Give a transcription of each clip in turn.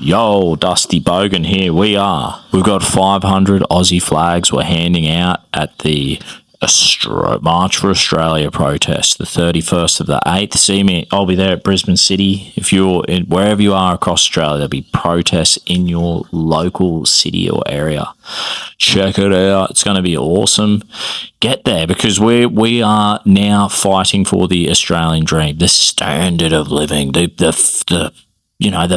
Yo, Dusty Bogan here. We've got 500 Aussie flags we're handing out at the March for Australia protest, the 31st of the 8th. See me, I'll be there at Brisbane City. If you're in, wherever you are across Australia, there'll be protests in your local city or area. Check it out. It's going to be awesome. Get there because we are now fighting for the Australian dream, the standard of living, the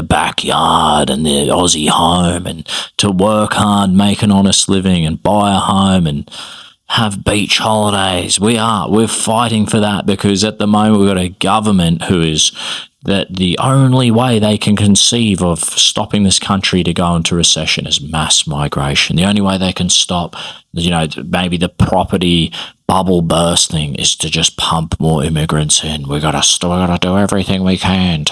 backyard and the Aussie home, and to work hard, make an honest living and buy a home and have beach holidays. We're fighting for that because at the moment we've got a government who is that the only way they can conceive of stopping this country to go into recession is mass migration. The only way they can stop, maybe the property bubble bursting is to just pump more immigrants in. We gotta do everything we can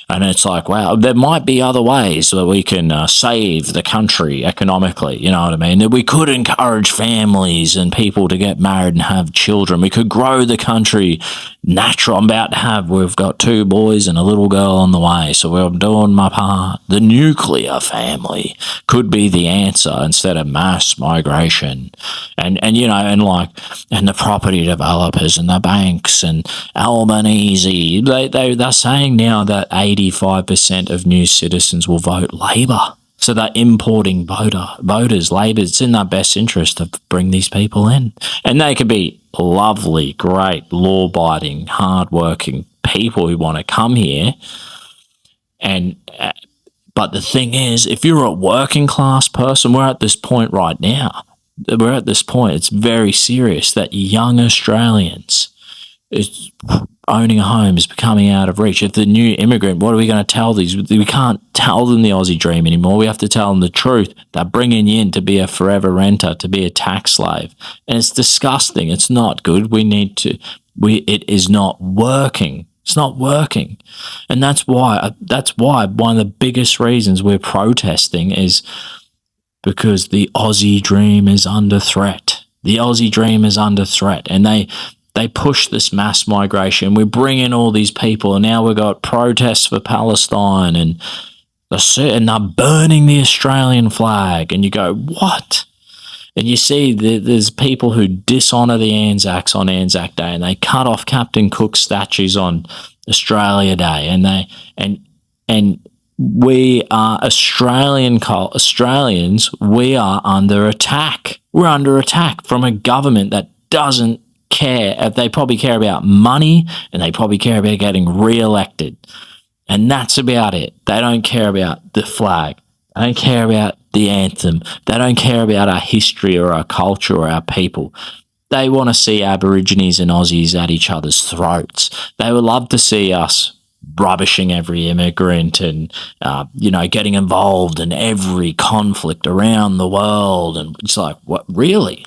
and it's like, wow, there might be other ways that we can save the country economically. You know what I mean? That we could encourage families and people to get married and have children. We could grow the country natural. We've got 2 boys and a little girl on the way, so we're doing my part. The nuclear family could be the answer instead of mass migration. And the property developers and the banks and Albanese, they're saying now that 85% of new citizens will vote Labor. So they're importing voters, Labor. It's in their best interest to bring these people in. And they could be lovely, great, law-abiding, hard-working people who want to come here. But the thing is, if you're a working class person, we're at this point right now. It's very serious that young Australians is owning a home is becoming out of reach. If the new immigrant, what are we going to tell these? We can't tell them the Aussie dream anymore. We have to tell them the truth. They're bringing you in to be a forever renter, to be a tax slave. And it's disgusting. It's not good. It is not working. It's not working. And that's why one of the biggest reasons we're protesting is because the Aussie dream is under threat. The Aussie dream is under threat. And they push this mass migration. We bring in all these people, and now we've got protests for Palestine, and they're burning the Australian flag. And you go, what? And you see there's people who dishonour the Anzacs on Anzac Day, and they cut off Captain Cook statues on Australia Day, and we are Australians. We are under attack. We're under attack from a government that doesn't care. They probably care about money, and they probably care about getting re-elected. And that's about it. They don't care about the flag. They don't care about the anthem. They don't care about our history or our culture or our people. They want to see Aborigines and Aussies at each other's throats. They would love to see us rubbishing every immigrant and, getting involved in every conflict around the world. And it's like, what, really?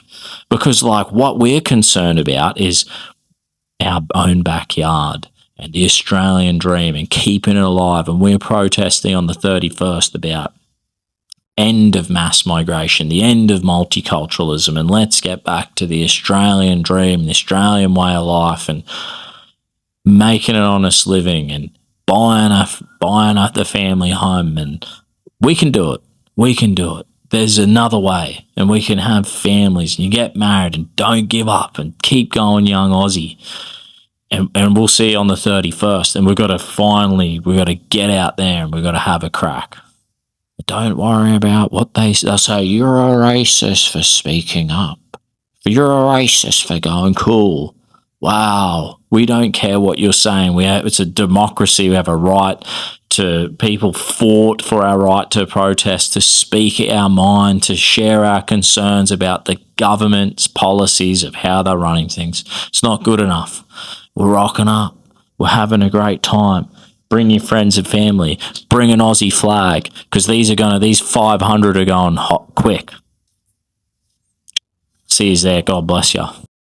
Because, what we're concerned about is our own backyard and the Australian dream and keeping it alive. And we're protesting on the 31st about end of mass migration, the end of multiculturalism, and let's get back to the Australian dream, the Australian way of life, and making an honest living and buying up the family home. And we can do it. We can do it. There's another way, and we can have families, and you get married, and don't give up, and keep going, young Aussie. And we'll see you on the 31st, and we've got to get out there, and we've got to have a crack. Don't worry about what they'll say. You're a racist for speaking up. You're a racist for going cool. Wow. We don't care what you're saying. It's a democracy. We have a right to, people fought for our right to protest, to speak our mind, to share our concerns about the government's policies of how they're running things. It's not good enough. We're rocking up. We're having a great time. Bring your friends and family. Bring an Aussie flag, because these 500 are going hot quick. See you there. God bless you.